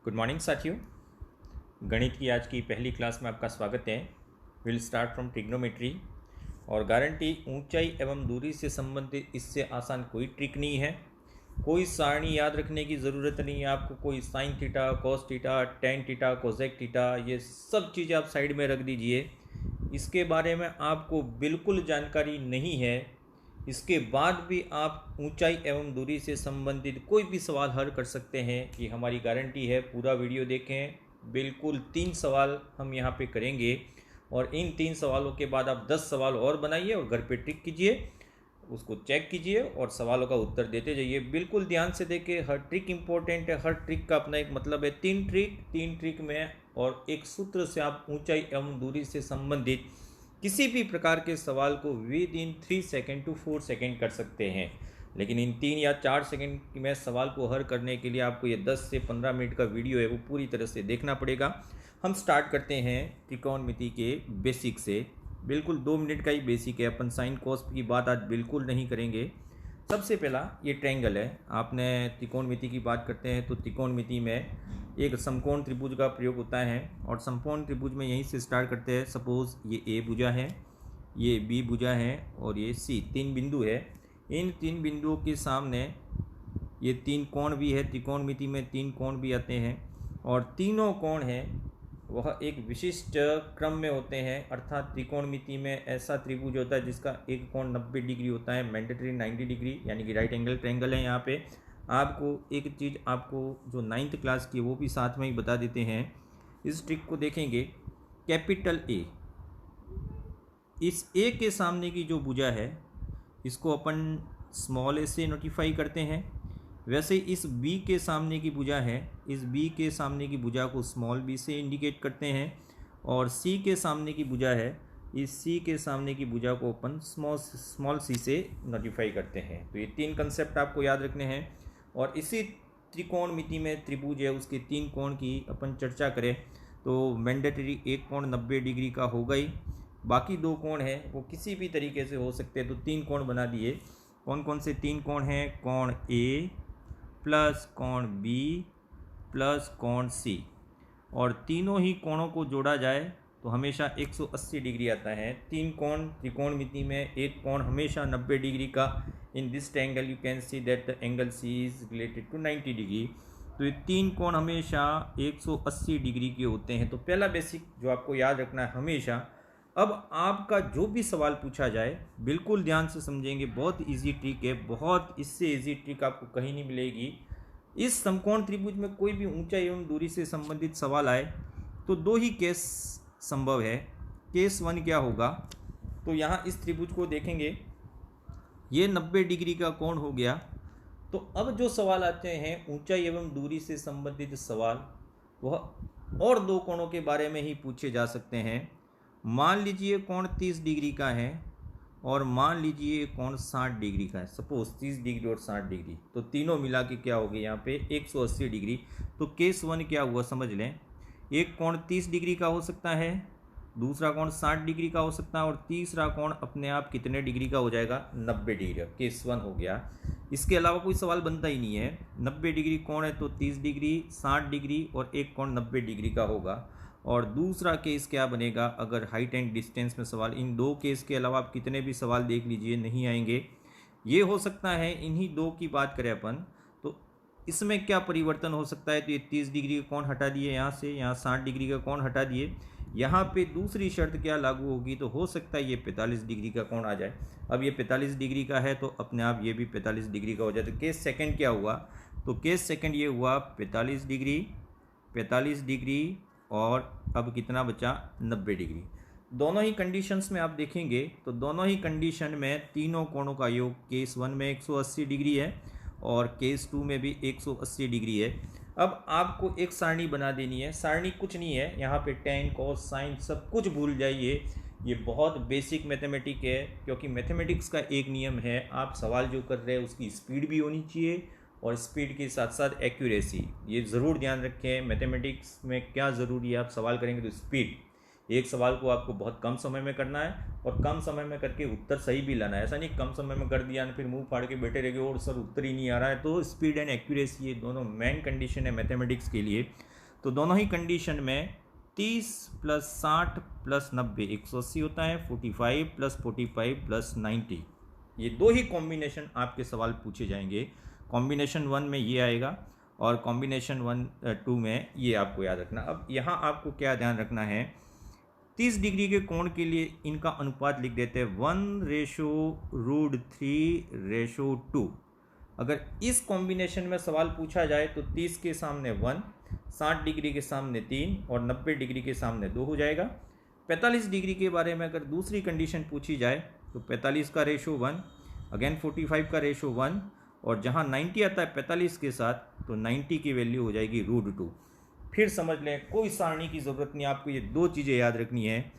Good morning साथियों। गणित की आज की पहली क्लास में आपका स्वागत है। विल स्टार्ट फ्रॉम ट्रिग्नोमेट्री और गारंटी ऊंचाई एवं दूरी से संबंधित इससे आसान कोई ट्रिक नहीं है। कोई सारणी याद रखने की ज़रूरत नहीं है आपको। कोई sine theta, cos theta, tan theta, cosec theta, ये सब चीज़ें आप साइड में रख दीजिए। इसके बारे में आपको बिल्कुल जानकारी नहीं है, इसके बाद भी आप ऊंचाई एवं दूरी से संबंधित कोई भी सवाल हल कर सकते हैं। कि हमारी गारंटी है। पूरा वीडियो देखें। बिल्कुल 3 सवाल हम यहाँ पे करेंगे और इन 3 सवालों के बाद आप 10 सवाल और बनाइए और घर पे ट्रिक कीजिए, उसको चेक कीजिए और सवालों का उत्तर देते जाइए। बिल्कुल ध्यान से देखिए, हर ट्रिक इम्पोर्टेंट है। हर ट्रिक का अपना एक मतलब है। 3 ट्रिक में और एक सूत्र से आप ऊंचाई एवं दूरी से संबंधित किसी भी प्रकार के सवाल को within 3 second to 4 second कर सकते हैं। लेकिन इन 3 या 4 सेकेंड में सवाल को हल करने के लिए आपको ये 10 से 15 मिनट का वीडियो है वो पूरी तरह से देखना पड़ेगा। हम स्टार्ट करते हैं त्रिकोणमिति के बेसिक से। बिल्कुल 2 मिनट का ही बेसिक है। अपन साइन कॉस की बात आज बिल्कुल नहीं करेंगे। सबसे पहला ये ट्रायंगल है। आपने त्रिकोणमिति की बात करते हैं तो त्रिकोणमिति में एक समकोण त्रिभुज का प्रयोग होता है और समकोण त्रिभुज में यहीं से स्टार्ट करते हैं। सपोज ये ए भुजा है, ये बी भुजा है और ये सी, 3 बिंदु है। इन 3 बिंदुओं के सामने ये 3 कोण भी है। त्रिकोणमिति में 3 कोण भी आते हैं और तीनों कोण हैं वह एक विशिष्ट क्रम में होते हैं। अर्थात त्रिकोणमिति में ऐसा त्रिभुज होता है जिसका एक कोण 90 डिग्री होता है, मैंडेटरी 90 डिग्री, यानी कि राइट एंगल ट्रायंगल है। यहाँ पे आपको एक चीज़ आपको जो 9th क्लास की वो भी साथ में ही बता देते हैं। इस ट्रिक को देखेंगे। कैपिटल ए, इस ए के सामने की जो भुजा है इसको अपन स्मॉल ए से नोटिफाई करते हैं। वैसे इस बी के सामने की भुजा है, इस बी के सामने की भुजा को स्मॉल बी से इंडिकेट करते हैं और सी के सामने की भुजा है, इस सी के सामने की भुजा को अपन स्मॉल सी से नोटिफाई करते हैं। तो ये 3 कंसेप्ट आपको याद रखने हैं। और इसी त्रिकोणमिति में त्रिभुज है उसके 3 कोण की अपन चर्चा करें तो मैंडेटरी एक कोण 90 डिग्री का होगा ही। बाकी 2 कोण हैं वो किसी भी तरीके से हो सकते हैं। तो 3 कोण बना दिए। कौन कौन से 3 कोण हैं? कोण ए प्लस कोण बी प्लस कोण सी, और तीनों ही कोणों को जोड़ा जाए तो हमेशा 180 डिग्री आता है। 3 कोण त्रिकोणमिति में, एक कोण हमेशा 90 डिग्री का। In this triangle you can see that the angle C is related to 90 degree. तो ये 3 कोण हमेशा 180 डिग्री के होते हैं। तो पहला बेसिक जो आपको याद रखना है हमेशा। अब आपका जो भी सवाल पूछा जाए बिल्कुल ध्यान से समझेंगे। बहुत इजी ट्रिक है, बहुत इससे इजी ट्रिक आपको कहीं नहीं मिलेगी। इस समकोण त्रिभुज में कोई भी ऊंचाई एवं दूरी से संबंधित सवाल आए तो 2 ही केस संभव है। केस 1 क्या होगा? तो यहाँ इस त्रिभुज को देखेंगे, ये 90 डिग्री का कोण हो गया। तो अब जो सवाल आते हैं ऊंचाई एवं दूरी से संबंधित सवाल, वह और 2 कोणों के बारे में ही पूछे जा सकते हैं। मान लीजिए कोण 30 डिग्री का है और मान लीजिए कोण 60 डिग्री का है। सपोज 30 डिग्री और 60 डिग्री, तो तीनों मिला के क्या हो गए यहाँ पे 180 डिग्री। तो केस 1 क्या हुआ समझ लें। एक कोण 30 डिग्री का हो सकता है, दूसरा कोण 60 डिग्री का हो सकता है और तीसरा कोण अपने आप कितने डिग्री का हो जाएगा? 90 डिग्री का। केस 1 हो गया। इसके अलावा कोई सवाल बनता ही नहीं है। 90 डिग्री कोण है तो 30 डिग्री, 60 डिग्री और एक कोण 90 डिग्री का होगा। और दूसरा केस क्या बनेगा? अगर हाइट एंड डिस्टेंस में सवाल, इन 2 केस के अलावा आप कितने भी सवाल देख लीजिए नहीं आएंगे। ये हो सकता है। इन्हीं 2 की बात करें अपन तो इसमें क्या परिवर्तन हो सकता है? तो ये 30 डिग्री का कोण हटा दिए यहाँ से, यहाँ 60 डिग्री का कोण हटा दिए। यहाँ पे दूसरी शर्त क्या लागू होगी? तो हो सकता है ये 45 डिग्री का कोण आ जाए। अब ये 45 डिग्री का है तो अपने आप ये भी 45 डिग्री का हो जाए। तो केस सेकंड क्या हुआ? तो केस सेकंड ये हुआ 45 डिग्री, 45 डिग्री और अब कितना बचा? 90 डिग्री। दोनों ही कंडीशंस में आप देखेंगे तो दोनों ही कंडीशन में तीनों कोणों का योग केस 1 में 180 डिग्री है और केस 2 में भी 180 डिग्री है। अब आपको एक सारणी बना देनी है। सारणी कुछ नहीं है, यहाँ पे टेन कॉस साइन सब कुछ भूल जाइए। ये बहुत बेसिक मैथमेटिक है, क्योंकि मैथमेटिक्स का एक नियम है, आप सवाल जो कर रहे हैं उसकी स्पीड भी होनी चाहिए और स्पीड के साथ साथ एक्यूरेसी। ये ज़रूर ध्यान रखें। मैथमेटिक्स में क्या ज़रूरी है, आप सवाल करेंगे तो स्पीड, एक सवाल को आपको बहुत कम समय में करना है और कम समय में करके उत्तर सही भी लाना है। ऐसा नहीं कम समय में कर दिया ना फिर मुंह फाड़ के बैठे रह गए और सर उत्तर ही नहीं आ रहा है। तो स्पीड एंड एक्यूरेसी ये दोनों मेन कंडीशन है मैथमेटिक्स के लिए। तो दोनों ही कंडीशन में 30 + 60 + 90 180 होता है, 45 + 45 + 90 ये दो ही कॉम्बिनेशन आपके सवाल पूछे जाएंगे। कॉम्बिनेशन 1 में ये आएगा और कॉम्बिनेशन 2 में ये आपको याद रखना। अब यहाँ आपको क्या ध्यान रखना है, 30 डिग्री के कोण के लिए इनका अनुपात लिख देते हैं 1:√3:2। अगर इस कॉम्बिनेशन में सवाल पूछा जाए तो 30 के सामने 1, 60 डिग्री के सामने 3 और 90 डिग्री के सामने 2 हो जाएगा। 45 डिग्री के बारे में अगर दूसरी कंडीशन पूछी जाए तो 45 का रेशो 1, अगेन 45 का रेशो 1 और जहाँ 90 आता है 45 के साथ तो 90 की वैल्यू हो जाएगी √2। फिर समझ लें, कोई सारणी की ज़रूरत नहीं, आपको ये दो चीज़ें याद रखनी है।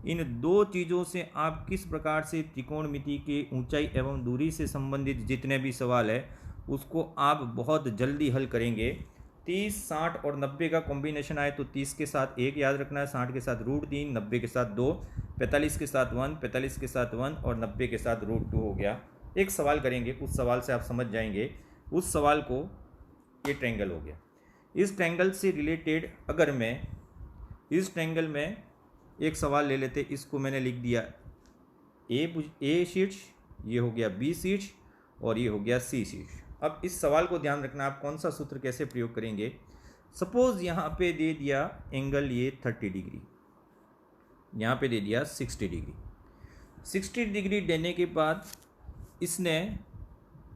इन दो चीज़ों से आप किस प्रकार से त्रिकोणमिति के ऊंचाई एवं दूरी से संबंधित जितने भी सवाल है उसको आप बहुत जल्दी हल करेंगे। 30, 60 और 90 का कॉम्बिनेशन आए तो 30 के साथ 1 याद रखना है, 60 के साथ √3, 90 के साथ 2, 45 के साथ 1, 45 के साथ 1 और 90 के साथ √2 हो गया। एक सवाल करेंगे, उस सवाल से आप समझ जाएंगे। उस सवाल को ये ट्रायंगल हो गया। इस ट्रायंगल से रिलेटेड अगर मैं इस ट्रायंगल में एक सवाल ले लेते, इसको मैंने लिख दिया ए शीर्ष, ये हो गया बी शीर्ष और ये हो गया सी शीर्ष। अब इस सवाल को ध्यान रखना, आप कौन सा सूत्र कैसे प्रयोग करेंगे। सपोज यहाँ पे दे दिया एंगल ये 30 डिग्री, यहाँ पे दे दिया 60 डिग्री। 60 डिग्री देने के बाद इसने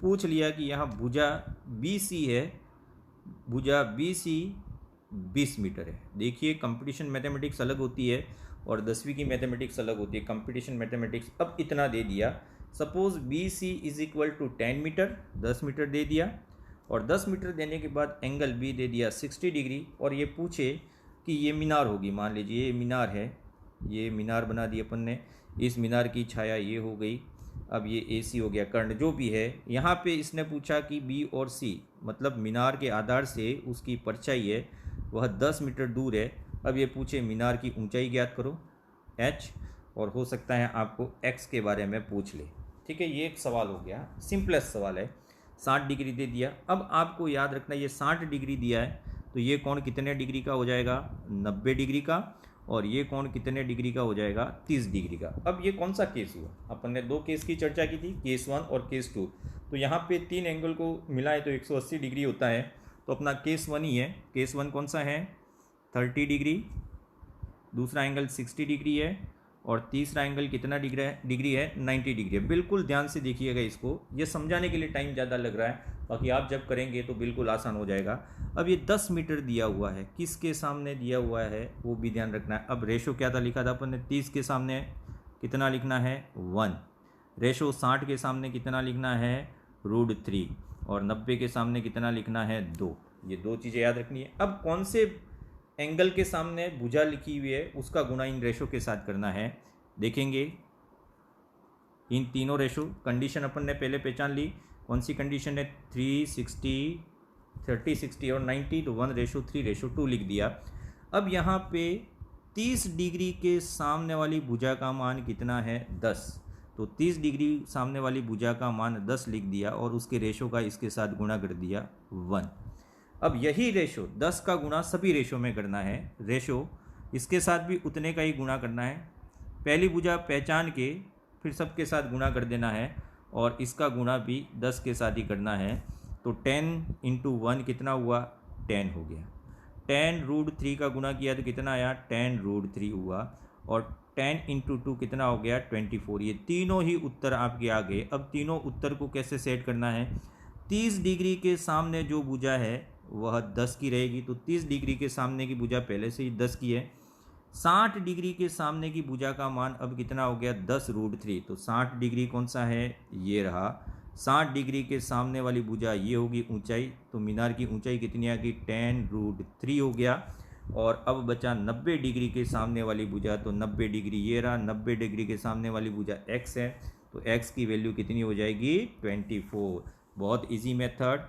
पूछ लिया कि यहाँ भुजा BC है, भुजा BC 20 मीटर है। देखिए कंपटीशन मैथमेटिक्स अलग होती है और 10वीं की मैथमेटिक्स अलग होती है। कंपटीशन मैथमेटिक्स अब इतना दे दिया, सपोज BC = 10 मीटर, 10 मीटर दे दिया और 10 मीटर देने के बाद एंगल B दे दिया 60 डिग्री और ये पूछे कि ये मीनार होगी, मान लीजिए ये मीनार है, ये मीनार बना दी अपन ने, इस मीनार की छाया ये हो गई। अब ये AC हो गया, कर्ण जो भी है। यहाँ पे इसने पूछा कि B और C मतलब मीनार के आधार से उसकी परछाई है वह 10 मीटर दूर है। अब ये पूछे मीनार की ऊंचाई ज्ञात करो h, और हो सकता है आपको x के बारे में पूछ ले। ठीक है, ये एक सवाल हो गया, सिंपलेस्ट सवाल है। 60 डिग्री दे दिया। अब आपको याद रखना ये 60 डिग्री दिया है तो ये कोण कितने डिग्री का हो जाएगा, 90 डिग्री का, और ये कोण कितने डिग्री का हो जाएगा, 30 डिग्री का। अब ये कौन सा केस हुआ, अपन ने दो केस की चर्चा की थी, केस 1 और केस 2। तो यहाँ पे तीन एंगल को मिलाए तो 180 डिग्री होता है, तो अपना केस 1 ही है। केस 1 कौन सा है, 30 डिग्री, दूसरा एंगल 60 डिग्री है और तीसरा एंगल कितना डिग्री है, 90 डिग्री है। बिल्कुल ध्यान से देखिएगा इसको, ये समझाने के लिए टाइम ज़्यादा लग रहा है, बाकी आप जब करेंगे तो बिल्कुल आसान हो जाएगा। अब ये 10 मीटर दिया हुआ है, किसके सामने दिया हुआ है वो भी ध्यान रखना है। अब रेशो क्या था लिखा था अपन ने, 30 के सामने कितना लिखना है, 1। रेशो 60 के सामने कितना लिखना है, √3, और 90 के सामने कितना लिखना है, 2। ये दो चीज़ें याद रखनी है। अब कौन से एंगल के सामने भुजा लिखी हुई है उसका गुणा इन रेशो के साथ करना है। देखेंगे इन तीनों रेशो, कंडीशन अपन ने पहले पहचान ली, कौन सी कंडीशन है, 360, 30, 60 और 90, तो 1:3:2 लिख दिया। अब यहाँ पे 30 डिग्री के सामने वाली भुजा का मान कितना है, 10, तो 30 डिग्री सामने वाली भुजा का मान 10 लिख दिया और उसके रेशो का इसके साथ गुणा कर दिया 1। अब यही रेशो 10 का गुणा सभी रेशो में करना है, रेशो इसके साथ भी उतने का ही गुणा करना है। पहली भुजा पहचान के फिर सबके साथ गुणा कर देना है और इसका गुणा भी 10 के साथ ही करना है। तो 10 × 1 कितना हुआ, 10 हो गया। 10 √3 का गुणा किया तो कितना आया, 10 √3 हुआ, और 10 × 2 कितना हो गया, 24। ये तीनों ही उत्तर आपके आ गए। अब तीनों उत्तर को कैसे सेट करना है, 30 डिग्री के सामने जो भुजा है वह 10 की रहेगी, तो 30 डिग्री के सामने की भुजा पहले से ही 10 की है। 60 डिग्री के सामने की भुजा का मान अब कितना हो गया, 10 √3, तो 60 डिग्री कौन सा है, ये रहा। 60 डिग्री के सामने वाली भुजा ये होगी ऊंचाई, तो मीनार की ऊंचाई कितनी आ गई, 10 √3 हो गया। और अब बचा 90 डिग्री के सामने वाली भुजा, तो 90 डिग्री ये रहा, 90 डिग्री के सामने वाली भुजा x है, तो x की वैल्यू कितनी हो जाएगी, 24। बहुत इजी मेथड।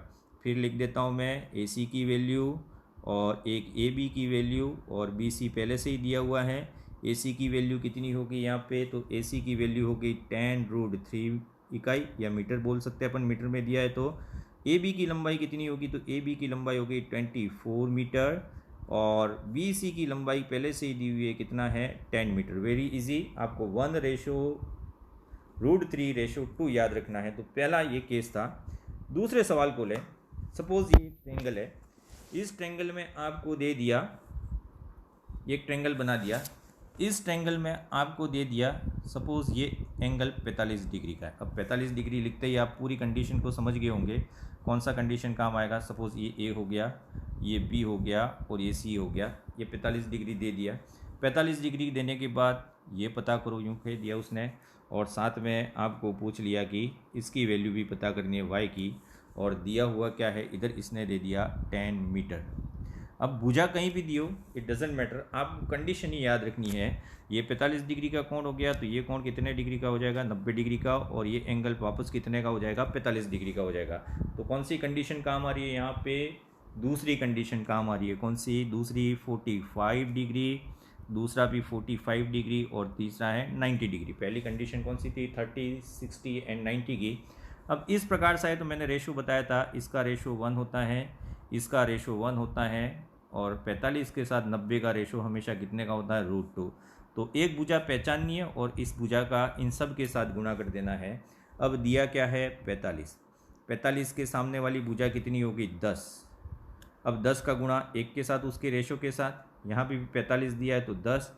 फिर लिख देता हूँ मैं AC की वैल्यू और एक AB की वैल्यू, और BC पहले से ही दिया हुआ है, AC की वैल्यू कितनी होगी यहाँ पे, तो AC की वैल्यू होगी 10√3 इकाई या मीटर बोल सकते हैं अपन, मीटर में दिया है। तो AB की लंबाई कितनी होगी, तो AB की लंबाई होगी 24 मीटर और BC की लंबाई पहले से ही दी हुई है, कितना है 10 मीटर। वेरी इजी, आपको 1/√3/2 याद रखना है। तो पहला ये केस था। दूसरे सवाल को लें, सपोज ये ट्रेंगल है, इस ट्रेंगल में आपको दे दिया, एक ट्रेंगल बना दिया, इस ट्रेंगल में आपको दे दिया सपोज ये एंगल 45 डिग्री का है। अब 45 डिग्री लिखते ही आप पूरी कंडीशन को समझ गए होंगे, कौन सा कंडीशन काम आएगा। सपोज ये A हो गया, ये B हो गया और ये C हो गया, ये 45 डिग्री दे दिया। 45 डिग्री देने के बाद ये पता करो, यूँ कह दिया उसने, और साथ में आपको पूछ लिया कि इसकी वैल्यू भी पता करनी है y की, और दिया हुआ क्या है इधर, इसने दे दिया 10 मीटर। अब भुजा कहीं भी दियो, इट डजेंट मैटर, आपको कंडीशन ही याद रखनी है। ये 45 डिग्री का कोण हो गया, तो ये कोण कितने डिग्री का हो जाएगा, 90 डिग्री का, और ये एंगल वापस कितने का हो जाएगा, 45 डिग्री का हो जाएगा। तो कौन सी कंडीशन काम आ रही है यहाँ पे, दूसरी कंडीशन काम आ रही है। कौन सी दूसरी, 45 डिग्री, दूसरा भी 45 डिग्री और तीसरा है 90 डिग्री। पहली कंडीशन कौन सी थी, 30, 60 एंड 90 की। अब इस प्रकार से है, तो मैंने रेशो बताया था, इसका रेशो 1 होता है, इसका रेशो 1 होता है, और 45 के साथ 90 का रेशो हमेशा कितने का होता है, √2। तो एक भुजा पहचाननी है और इस भुजा का इन सब के साथ गुणा कर देना है। अब दिया क्या है 45, 45 के सामने वाली भुजा कितनी होगी 10। अब 10 का गुणा 1 के साथ, उसके रेशो के साथ, यहाँ पे भी 45 दिया है तो 10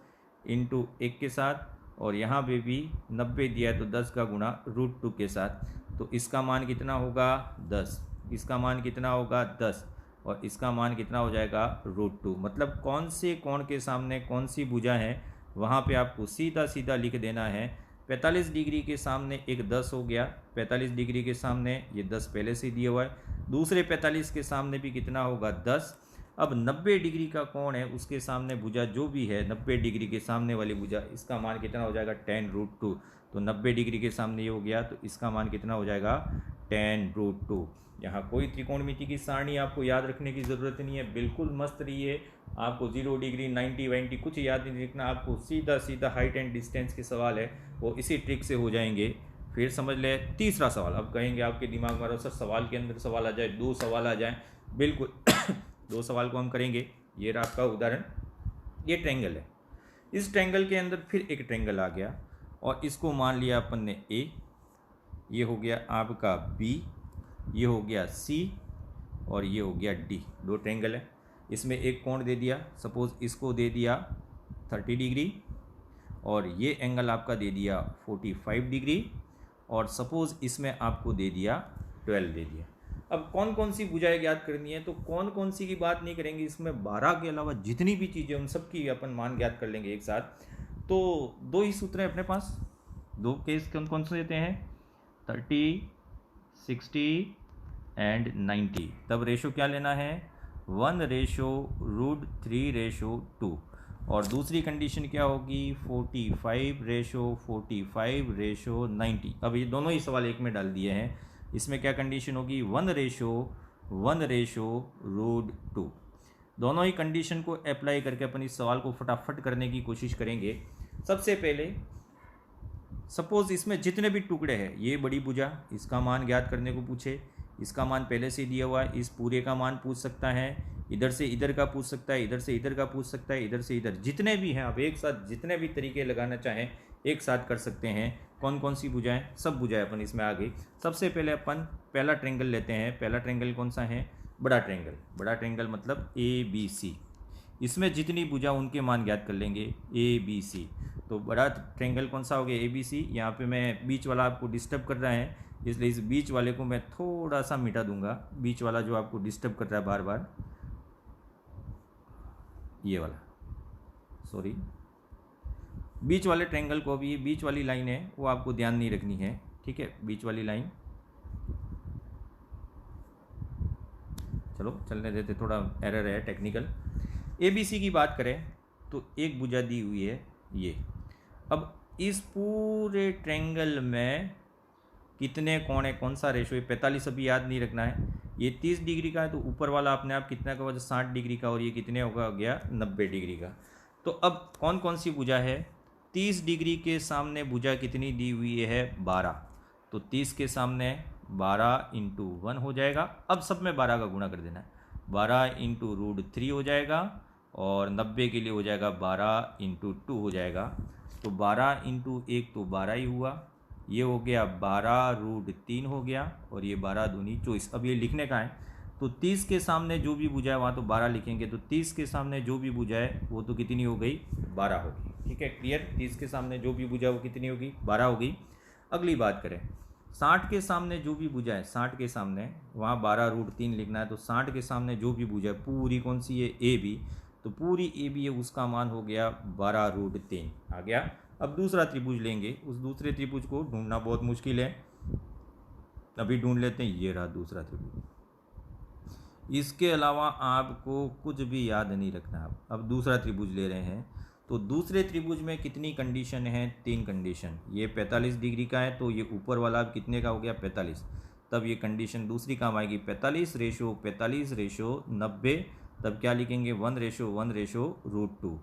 इंटू 1 के साथ, और यहाँ पे भी 90 दिया है तो 10 का गुणा √2 के साथ। तो इसका मान कितना होगा 10, इसका मान कितना होगा 10, और इसका मान कितना हो जाएगा √2। मतलब कौन से कोण के सामने कौन सी भुजा है, वहाँ पे आपको सीधा सीधा लिख देना है। 45 डिग्री के सामने एक 10 हो गया, 45 डिग्री के सामने ये 10 पहले से दिया हुआ है, दूसरे 45 के सामने भी कितना होगा 10। अब 90 डिग्री का कोण है, उसके सामने भुजा जो भी है 90 डिग्री के सामने वाली भुजा, इसका मान कितना हो जाएगा 10√2। तो 90 डिग्री के सामने ये हो गया, तो इसका मान कितना हो जाएगा 10√2। यहाँ कोई त्रिकोणमिति की सारणी आपको याद रखने की ज़रूरत नहीं है, बिल्कुल मस्त रहिए। आपको 0 डिग्री 90 90 कुछ याद नहीं रखना, आपको सीधा सीधा हाइट एंड डिस्टेंस के सवाल है वो इसी ट्रिक से हो जाएंगे। फिर समझ ले तीसरा सवाल। अब कहेंगे आपके दिमाग में सर सवाल के अंदर सवाल आ जाए, 2 सवाल आ जाए, बिल्कुल 2 सवाल को हम करेंगे। ये रहा आपका उदाहरण, ये ट्रेंगल है, इस ट्रेंगल के अंदर फिर एक ट्रेंगल आ गया और इसको मान लिया अपन ने A, ये हो गया आपका B, ये हो गया C और ये हो गया D। 2 ट्रेंगल है, इसमें एक कोण दे दिया, सपोज इसको दे दिया 30 डिग्री और ये एंगल आपका दे दिया 45 डिग्री, और सपोज इसमें आपको दे दिया 12 दे दिया। अब कौन कौन सी भुजाएं ज्ञात करनी है, तो कौन कौन सी की बात नहीं करेंगे, इसमें 12 के अलावा जितनी भी चीज़ें उन सब की अपन मान ज्ञात कर लेंगे एक साथ। तो 2 ही सूत्र हैं अपने पास, 2 केस कौन कौन से देते हैं, 30, 60 एंड 90। तब रेशो क्या लेना है 1/√3/2, और दूसरी कंडीशन क्या होगी 45/45/90। अब ये दोनों ही सवाल एक में डाल दिए हैं, इसमें क्या कंडीशन होगी 1/1/√2। दोनों ही कंडीशन को अप्लाई करके अपन इस सवाल को फटाफट करने की कोशिश करेंगे। सबसे पहले सपोज इसमें जितने भी टुकड़े हैं, ये बड़ी भुजा, इसका मान ज्ञात करने को पूछे, इसका मान पहले से दिया हुआ है, इस पूरे का मान पूछ सकता है, इधर से इधर का पूछ सकता है, इधर से इधर का पूछ सकता है, इधर से इधर, जितने भी हैं आप एक साथ जितने भी तरीके लगाना चाहें एक साथ कर सकते हैं। कौन कौन सी भुजाएं, सब भुजाएं अपन इसमें आ गई। सबसे पहले अपन पहला ट्रेंगल लेते हैं। पहला ट्रेंगल कौन सा है, बड़ा ट्रेंगल। बड़ा ट्रेंगल मतलब ABC, इसमें जितनी भुजा उनके मान ज्ञात कर लेंगे ABC। तो बड़ा ट्रेंगल कौन सा हो गया ABC। यहाँ पे मैं बीच वाला आपको डिस्टर्ब कर रहा है, इसलिए इस बीच वाले को मैं थोड़ा सा मिटा दूंगा, बीच वाला जो आपको डिस्टर्ब कर रहा है बार बार, ये वाला, सॉरी, बीच वाले ट्रेंगल को भी, बीच वाली लाइन है वो आपको ध्यान नहीं रखनी है, ठीक है, बीच वाली लाइन चलो चलने देते, थोड़ा एरर है टेक्निकल। ABC की बात करें तो एक भुजा दी हुई है ये। अब इस पूरे ट्रेंगल में कितने कोण है, कौन सा रेशो है, 45 अभी याद नहीं रखना है, ये 30 डिग्री का है, तो ऊपर वाला अपने आप कितना का होगा 60 डिग्री का, और ये कितने होगा हो गया 90 डिग्री का। तो अब कौन कौन सी भुजा है? 30 डिग्री के सामने भुजा कितनी दी हुई है? 12। तो 30 के सामने 12 इंटू 1 हो जाएगा। अब सब में 12 का गुणा कर देना है। 12 इंटू √3 हो जाएगा और 90 के लिए हो जाएगा 12 इंटू 2 हो जाएगा। तो 12 इंटू 1 तो 12 ही हुआ। ये हो गया 12 √3 हो गया और ये 12 दूनी 24। अब ये लिखने का है तो 30 के सामने जो भी भुजा है वहाँ तो 12 लिखेंगे। तो 30 के सामने जो भी भुजा है वो तो कितनी हो गई? 12 होगी। ठीक है, क्लियर? 30 के सामने जो भी भुजा है वो कितनी होगी? 12 होगी। अगली बात करें, 60 के सामने जो भी भुजा है, 60 के सामने वहाँ 12 √3 लिखना है। तो 60 के सामने जो भी भुजा है पूरी कौन सी है? A B. तो पूरी ए बी है, उसका मान हो गया 12 √3 आ गया। अब दूसरा त्रिभुज लेंगे। उस दूसरे त्रिभुज को ढूंढना बहुत मुश्किल है, अभी ढूंढ लेते हैं। ये रहा दूसरा त्रिभुज। इसके अलावा आपको कुछ भी याद नहीं रखना। अब दूसरा त्रिभुज ले रहे हैं तो दूसरे त्रिभुज में कितनी कंडीशन है? 3 कंडीशन। ये 45 डिग्री का है तो ये ऊपर वाला कितने का हो गया? 45। तब ये कंडीशन दूसरी काम आएगी, 45:45:90। तब क्या लिखेंगे? 1:1:√2।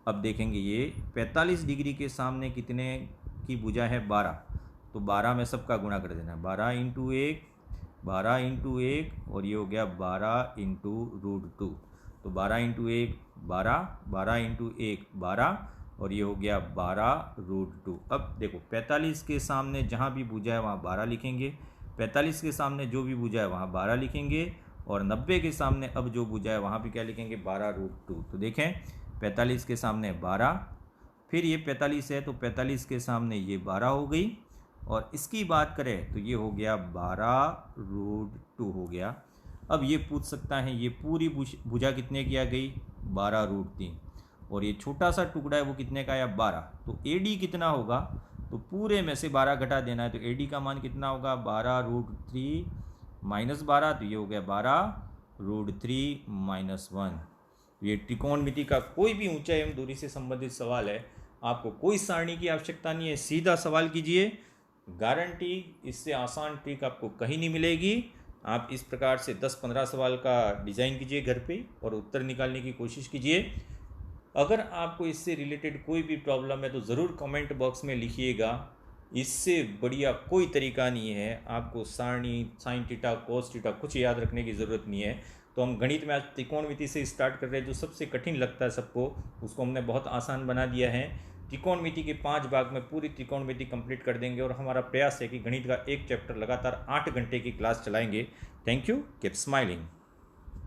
अब देखेंगे ये 45 डिग्री के सामने कितने की भुजा है? 12। तो 12 में सबका गुणा कर देना है। 12 इंटू 1 12 इंटू 1 और ये हो गया 12 इंटू √2। तो 12 इंटू 1 12, 12 इंटू 1 12 और ये हो गया 12 √2। अब देखो 45 के सामने जहाँ भी भुजा है वहाँ 12 लिखेंगे, 45 के सामने जो भी भुजा है वहाँ 12 लिखेंगे और 90 के सामने अब जो भुजा है वहाँ भी क्या लिखेंगे? 12 √2। तो देखें 45 के सामने 12, फिर ये 45 है तो 45 के सामने ये 12 हो गई और इसकी बात करें तो ये हो गया 12 √2 हो गया। अब ये पूछ सकता है ये पूरी भुजा कितने की आ गई? 12 √3 और ये छोटा सा टुकड़ा है वो कितने का आया? 12। तो AD कितना होगा? तो पूरे में से 12 घटा देना है। तो AD का मान कितना होगा? 12 √3 -12। तो ये हो गया 12 √3 -1। ये त्रिकोणमिति का कोई भी ऊंचाई एवं दूरी से संबंधित सवाल है, आपको कोई सारणी की आवश्यकता नहीं है, सीधा सवाल कीजिए। गारंटी इससे आसान ट्रिक आपको कहीं नहीं मिलेगी। आप इस प्रकार से 10-15 सवाल का डिज़ाइन कीजिए घर पे और उत्तर निकालने की कोशिश कीजिए। अगर आपको इससे रिलेटेड कोई भी प्रॉब्लम है तो ज़रूर कमेंट बॉक्स में लिखिएगा। इससे बढ़िया कोई तरीका नहीं है। आपको सारणी, साइन थीटा, कोस थीटा कुछ याद रखने की ज़रूरत नहीं है। तो हम गणित में आज त्रिकोणमिति से स्टार्ट कर रहे हैं। जो सबसे कठिन लगता है सबको, उसको हमने बहुत आसान बना दिया है। त्रिकोणमिति के 5 भाग में पूरी त्रिकोणमिति कंप्लीट कर देंगे और हमारा प्रयास है कि गणित का एक चैप्टर लगातार 8 घंटे की क्लास चलाएंगे। Thank you, keep smiling.